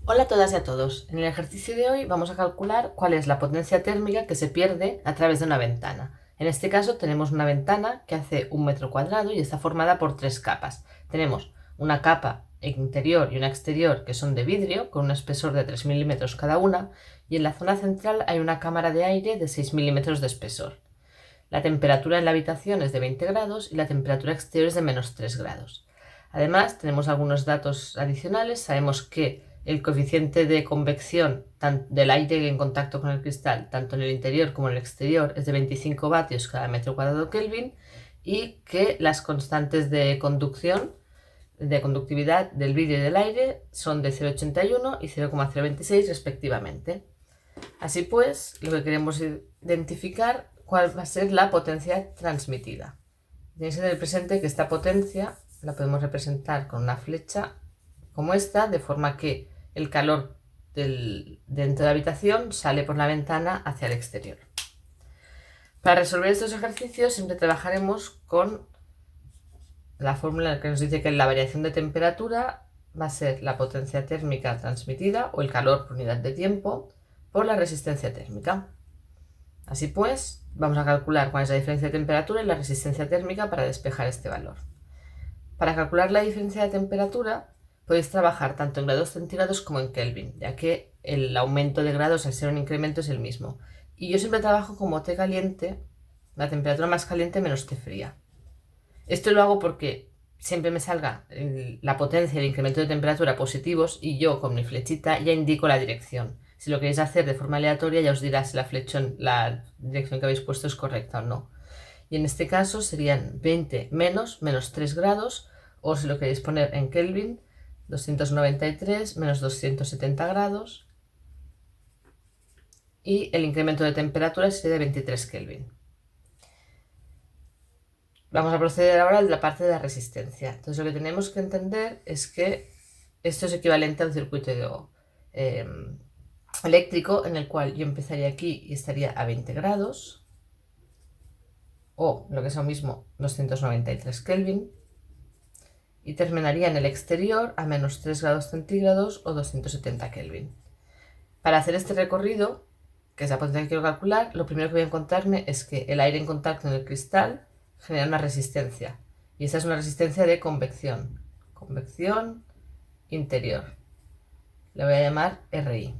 Hola a todas y a todos. En el ejercicio de hoy vamos a calcular cuál es la potencia térmica que se pierde a través de una ventana. En este caso tenemos una ventana que hace 1 metro cuadrado y está formada por 3 capas. Tenemos una capa interior y una exterior que son de vidrio con un espesor de 3 milímetros cada una, y en la zona central hay una cámara de aire de 6 milímetros de espesor. La temperatura en la habitación es de 20 grados y la temperatura exterior es de -3 grados. Además, tenemos algunos datos adicionales. Sabemos que el coeficiente de convección del aire en contacto con el cristal, tanto en el interior como en el exterior, es de 25 vatios cada metro cuadrado Kelvin, y que las constantes de conductividad del vidrio y del aire son de 0,81 y 0,026 respectivamente. Así pues, lo que queremos identificar cuál va a ser la potencia transmitida. Tenéis que tener presente que esta potencia la podemos representar con una flecha como esta, de forma que el calor dentro de la habitación sale por la ventana hacia el exterior. Para resolver estos ejercicios siempre trabajaremos con la fórmula que nos dice que la variación de temperatura va a ser la potencia térmica transmitida, o el calor por unidad de tiempo, por la resistencia térmica. Así pues, vamos a calcular cuál es la diferencia de temperatura y la resistencia térmica para despejar este valor. Para calcular la diferencia de temperatura podéis trabajar tanto en grados centígrados como en Kelvin, ya que el aumento de grados al ser un incremento es el mismo. Y yo siempre trabajo como T caliente, la temperatura más caliente menos T fría. Esto lo hago porque siempre me salga la potencia y el incremento de temperatura positivos y yo con mi flechita ya indico la dirección. Si lo queréis hacer de forma aleatoria ya os dirá si la dirección que habéis puesto es correcta o no. Y en este caso serían 20 menos 3 grados, o si lo queréis poner en Kelvin, 293 menos 270 grados, y el incremento de temperatura sería de 23 Kelvin. Vamos a proceder ahora a la parte de la resistencia. Entonces lo que tenemos que entender es que esto es equivalente a un circuito eléctrico en el cual yo empezaría aquí y estaría a 20 grados, o lo que es lo mismo 293 Kelvin, y terminaría en el exterior a -3 grados centígrados o 270 Kelvin. Para hacer este recorrido, que es la potencia que quiero calcular, lo primero que voy a encontrarme es que el aire en contacto en el cristal genera una resistencia, y esta es una resistencia de convección interior. Le voy a llamar RI.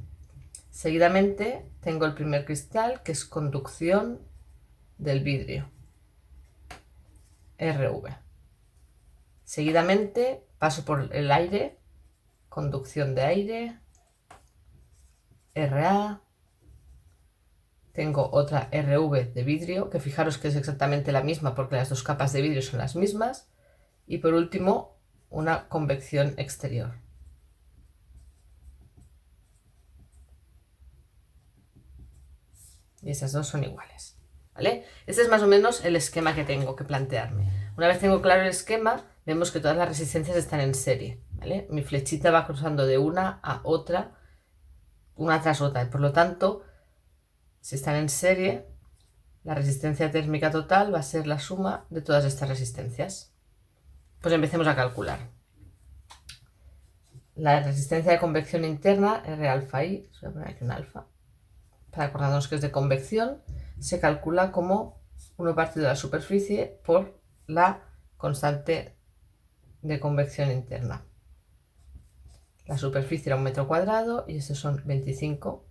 Seguidamente tengo el primer cristal, que es conducción del vidrio, RV. Seguidamente paso por el aire, conducción de aire, RA. Tengo otra RV de vidrio, que fijaros que es exactamente la misma porque las dos capas de vidrio son las mismas. Y por último, una convección exterior. Y esas dos son iguales, ¿vale? Este es más o menos el esquema que tengo que plantearme. Una vez tengo claro el esquema, vemos que todas las resistencias están en serie, ¿vale? Mi flechita va cruzando de una a otra, una tras otra, y por lo tanto, si están en serie, la resistencia térmica total va a ser la suma de todas estas resistencias. Pues empecemos a calcular. La resistencia de convección interna, R alfa I, voy a poner aquí un alfa, para acordarnos que es de convección, se calcula como 1 partido de la superficie por la constante de convección interna. La superficie era 1 metro cuadrado y estos son 25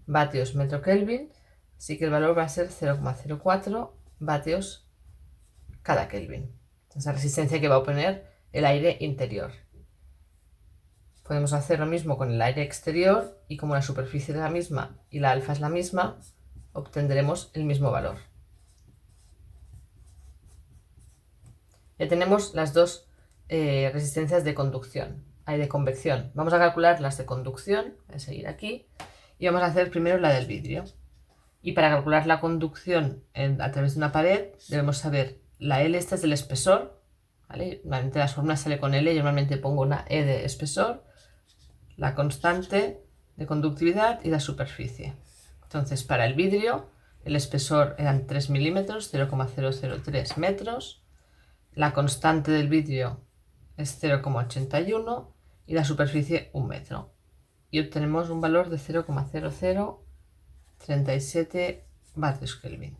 vatios metro Kelvin, así que el valor va a ser 0,04 vatios cada Kelvin. Es la resistencia que va a oponer el aire interior. Podemos hacer lo mismo con el aire exterior, y como la superficie es la misma y la alfa es la misma, obtendremos el mismo valor. Ya tenemos las dos resistencias de conducción, de convección. Vamos a calcular las de conducción, voy a seguir aquí, y vamos a hacer primero la del vidrio. Y para calcular la conducción a través de una pared, debemos saber la L, esta es del espesor, ¿vale? Normalmente las fórmulas sale con L, yo normalmente pongo una E de espesor, la constante de conductividad y la superficie. Entonces, para el vidrio, el espesor eran 3 milímetros, 0,003 metros, la constante del vidrio es 0,81 y la superficie 1 metro. y obtenemos un valor de 0,0037 vatios Kelvin.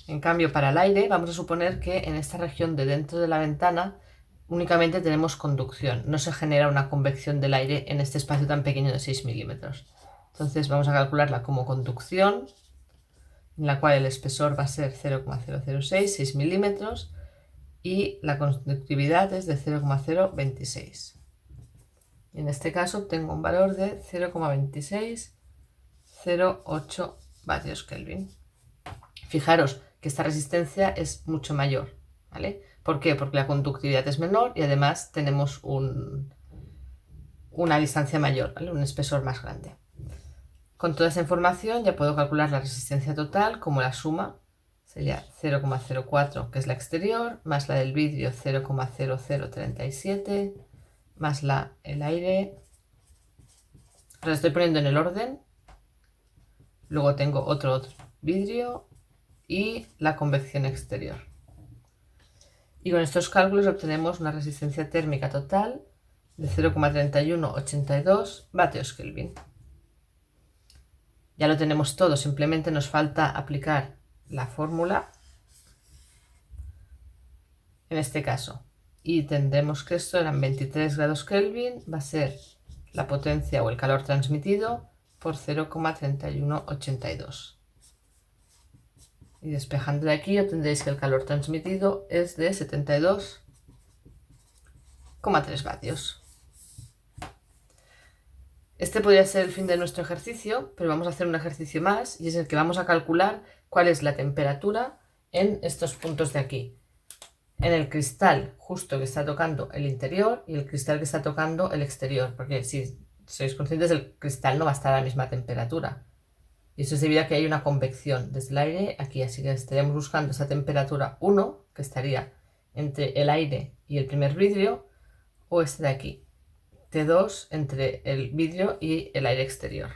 En cambio, para el aire vamos a suponer que en esta región de dentro de la ventana únicamente tenemos conducción, no se genera una convección del aire en este espacio tan pequeño de 6 milímetros. Entonces vamos a calcularla como conducción, en la cual el espesor va a ser 0,006, 6 milímetros, y la conductividad es de 0,026. En este caso obtengo un valor de 0,2608 vatios Kelvin. Fijaros que esta resistencia es mucho mayor, ¿vale? ¿Por qué? Porque la conductividad es menor y además tenemos una distancia mayor, ¿vale? Un espesor más grande. Con toda esa información ya puedo calcular la resistencia total como la suma. Sería 0,04, que es la exterior, más la del vidrio 0,0037, más el aire. Ahora estoy poniendo en el orden. Luego tengo otro vidrio y la convección exterior. Y con estos cálculos obtenemos una resistencia térmica total de 0,3182 vatios Kelvin. Ya lo tenemos todo, simplemente nos falta aplicar la fórmula en este caso. Y tendremos que esto eran 23 grados Kelvin, va a ser la potencia o el calor transmitido por 0,3182. Y despejando de aquí obtendréis que el calor transmitido es de 72,3 vatios. Este podría ser el fin de nuestro ejercicio, pero vamos a hacer un ejercicio más y es el que vamos a calcular cuál es la temperatura en estos puntos de aquí. En el cristal justo que está tocando el interior y el cristal que está tocando el exterior, porque si sois conscientes el cristal no va a estar a la misma temperatura. Y eso es debido a que hay una convección desde el aire aquí, así que estaríamos buscando esa temperatura 1, que estaría entre el aire y el primer vidrio, o este de aquí, T2 entre el vidrio y el aire exterior.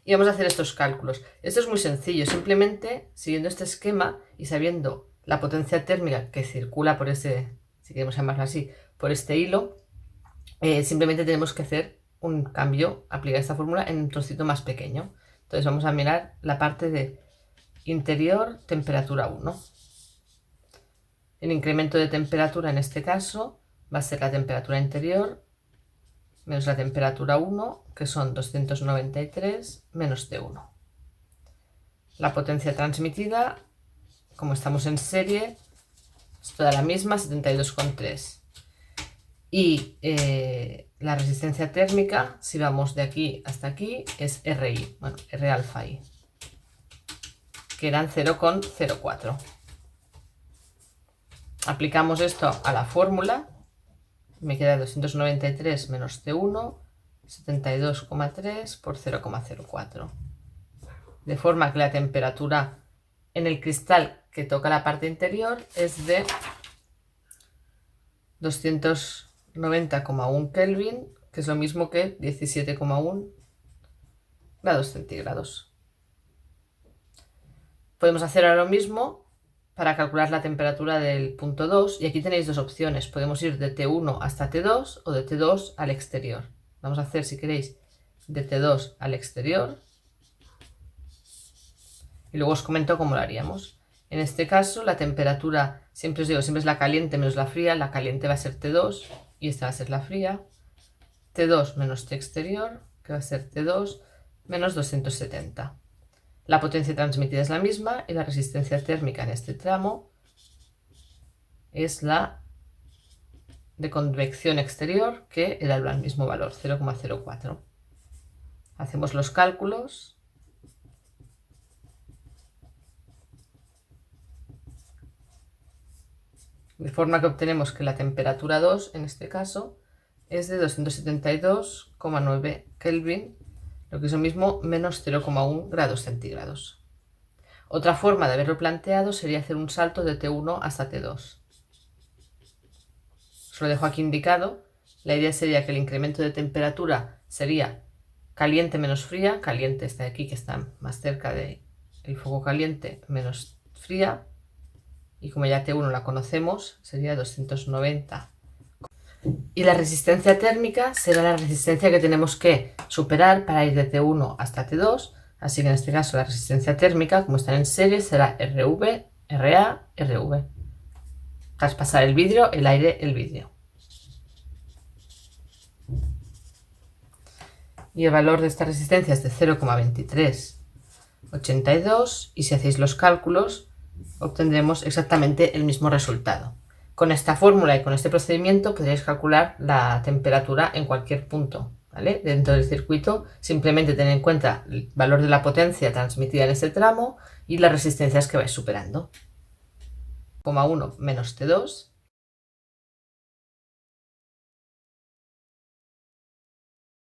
Y vamos a hacer estos cálculos. Esto es muy sencillo, simplemente siguiendo este esquema y sabiendo la potencia térmica que circula por ese, si queremos llamarlo así, por este hilo, simplemente tenemos que hacer un cambio, aplicar esta fórmula en un trocito más pequeño. Entonces vamos a mirar la parte de interior, temperatura 1. El incremento de temperatura en este caso va a ser la temperatura interior menos la temperatura 1, que son 293 menos T1. La potencia transmitida, como estamos en serie, es toda la misma, 72,3. Y la resistencia térmica, si vamos de aquí hasta aquí, es RI, bueno, R alfa I, que eran 0,04. Aplicamos esto a la fórmula, me queda 293 menos T1, 72,3 por 0,04. De forma que la temperatura en el cristal que toca la parte interior es de 290,1 Kelvin, que es lo mismo que 17,1 grados centígrados. Podemos hacer ahora lo mismo para calcular la temperatura del punto 2 y aquí tenéis dos opciones. Podemos ir de T1 hasta T2 o de T2 al exterior. Vamos a hacer, si queréis, de T2 al exterior y luego os comento cómo lo haríamos. En este caso la temperatura, siempre os digo, siempre es la caliente menos la fría. La caliente va a ser T2 y esta va a ser la fría. T2 menos T exterior, que va a ser T2 menos 270. La potencia transmitida es la misma y la resistencia térmica en este tramo es la de convección exterior, que era el mismo valor, 0,04. Hacemos los cálculos. De forma que obtenemos que la temperatura 2, en este caso, es de 272,9 Kelvin, lo que es lo mismo menos 0,1 grados centígrados. Otra forma de haberlo planteado sería hacer un salto de T1 hasta T2. Os lo dejo aquí indicado. La idea sería que el incremento de temperatura sería caliente menos fría, caliente está aquí que está más cerca del foco caliente, menos fría, y como ya T1 la conocemos, sería 290 Y la resistencia térmica será la resistencia que tenemos que superar para ir de T1 hasta T2. Así que en este caso la resistencia térmica, como están en serie, será RV, RA, RV. Traspasar el vidrio, el aire, el vidrio. Y el valor de esta resistencia es de 0,2382 y si hacéis los cálculos obtendremos exactamente el mismo resultado. Con esta fórmula y con este procedimiento podréis calcular la temperatura en cualquier punto, ¿vale? Dentro del circuito. Simplemente tened en cuenta el valor de la potencia transmitida en este tramo y las resistencias que vais superando. 0,1 menos T2